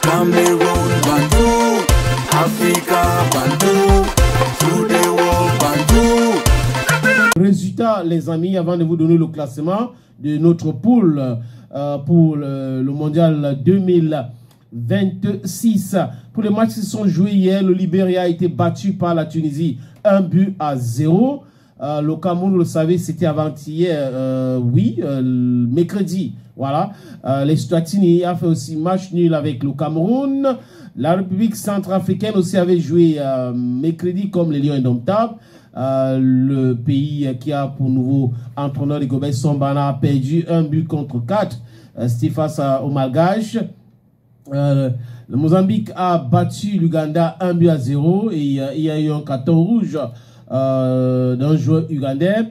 Cameroun, Bandou, Africa, Bandou, to the world, Bandou. Résultat, les amis, avant de vous donner le classement de notre poule pour le mondial 2026. Pour les matchs qui sont joués hier, le Libéria a été battu par la Tunisie 1-0. Le Cameroun, vous le savez, c'était avant-hier, mercredi. Voilà. L'Eswatini a fait aussi match nul avec le Cameroun. La République centrafricaine aussi avait joué mercredi comme les Lions indomptables. Le pays qui a pour nouveau entraîneur Rigobert Sambana a perdu 1-4. C'était face au Malgache. Le Mozambique a battu l'Ouganda 1-0 et il y a eu un carton rouge d'un joueur ougandais.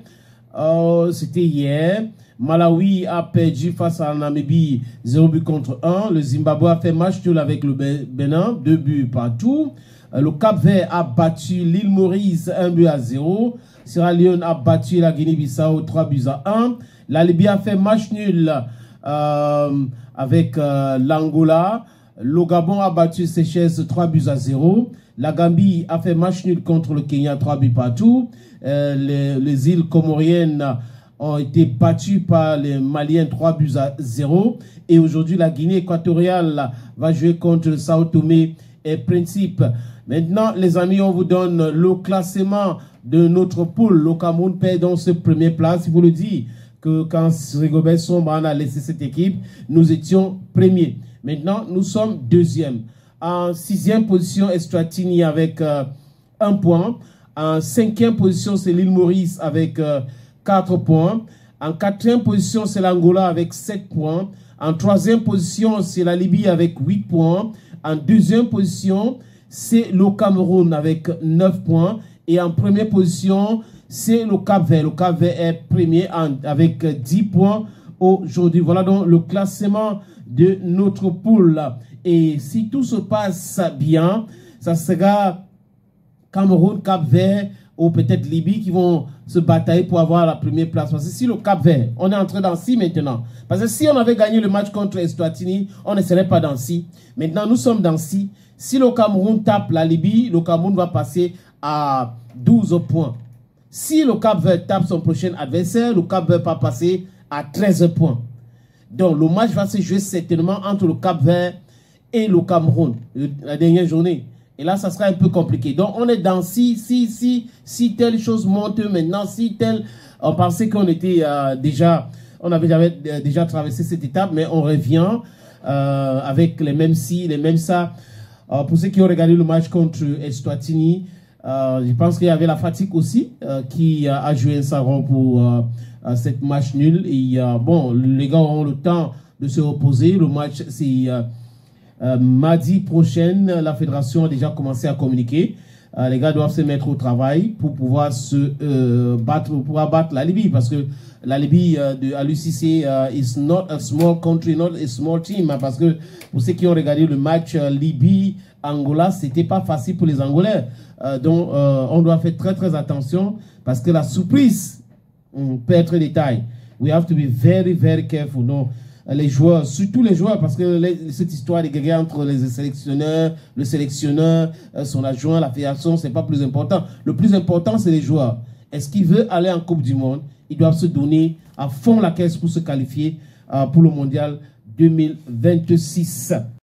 C'était hier. Malawi a perdu face à la Namibie 0-1. Le Zimbabwe a fait match nul avec le Bénin 2-2. Le Cap-Vert a battu l'île Maurice 1-0. Sierra Leone a battu la Guinée-Bissau 3-1. La Libye a fait match nul avec l'Angola. Le Gabon a battu Seychelles 3-0. La Gambie a fait match nul contre le Kenya 3-2. Les îles comoriennes ont été battues par les Maliens 3-0. Et aujourd'hui, la Guinée équatoriale va jouer contre le Sao Tomé et Principe. Maintenant, les amis, on vous donne le classement de notre poule. Le Cameroun perd dans ce premier place. Il vous le dit que quand Rigobert Sambana a laissé cette équipe, nous étions premiers. Maintenant, nous sommes deuxième. En sixième position, Eswatini avec 1 point. En cinquième position, c'est l'île Maurice avec 4 points. En quatrième position, c'est l'Angola avec 7 points. En troisième position, c'est la Libye avec 8 points. En deuxième position, c'est le Cameroun avec 9 points. Et en première position, c'est le Cap-Vert. Le Cap-Vert est premier avec 10 points aujourd'hui. Voilà donc le classement de notre poule. Et si tout se passe bien, ça sera Cameroun, Cap-Vert ou peut-être Libye qui vont se batailler pour avoir la première place. Parce que si le Cap-Vert, on est entré dans 6 maintenant. Parce que si on avait gagné le match contre Eswatini, on ne serait pas dans 6. Maintenant, nous sommes dans 6. Si le Cameroun tape la Libye, le Cameroun va passer à 12 points. Si le Cap-Vert tape son prochain adversaire, le Cap-Vert va passer à 13 points. Donc, le match va se jouer certainement entre le Cap-Vert et le Cameroun, la dernière journée. Et là, ça sera un peu compliqué. Donc, on est dans si telle chose monte maintenant, si telle... On pensait qu'on était on avait déjà traversé cette étape, mais on revient avec les mêmes si, les mêmes ça. Pour ceux qui ont regardé le match contre Eswatini, je pense qu'il y avait la fatigue aussi qui a joué un savant pour cette match nul. Et bon, les gars auront le temps de se reposer. Le match, c'est mardi prochain. La fédération a déjà commencé à communiquer. Les gars doivent se mettre au travail pour pouvoir battre la Libye, parce que la Libye à l'UCC is not a small country, not a small team, parce que pour ceux qui ont regardé le match Libye-Angola, c'était pas facile pour les Angolais. Donc on doit faire très attention, parce que la surprise peut être détail. We have to be very careful. Non, les joueurs, surtout les joueurs, parce que cette histoire des guerres entre les sélectionneurs, le sélectionneur, son adjoint, la fédération, c'est pas plus important. Le plus important, c'est les joueurs. Est-ce qu'ils veulent aller en Coupe du Monde? Ils doivent se donner à fond la caisse pour se qualifier pour le mondial 2026.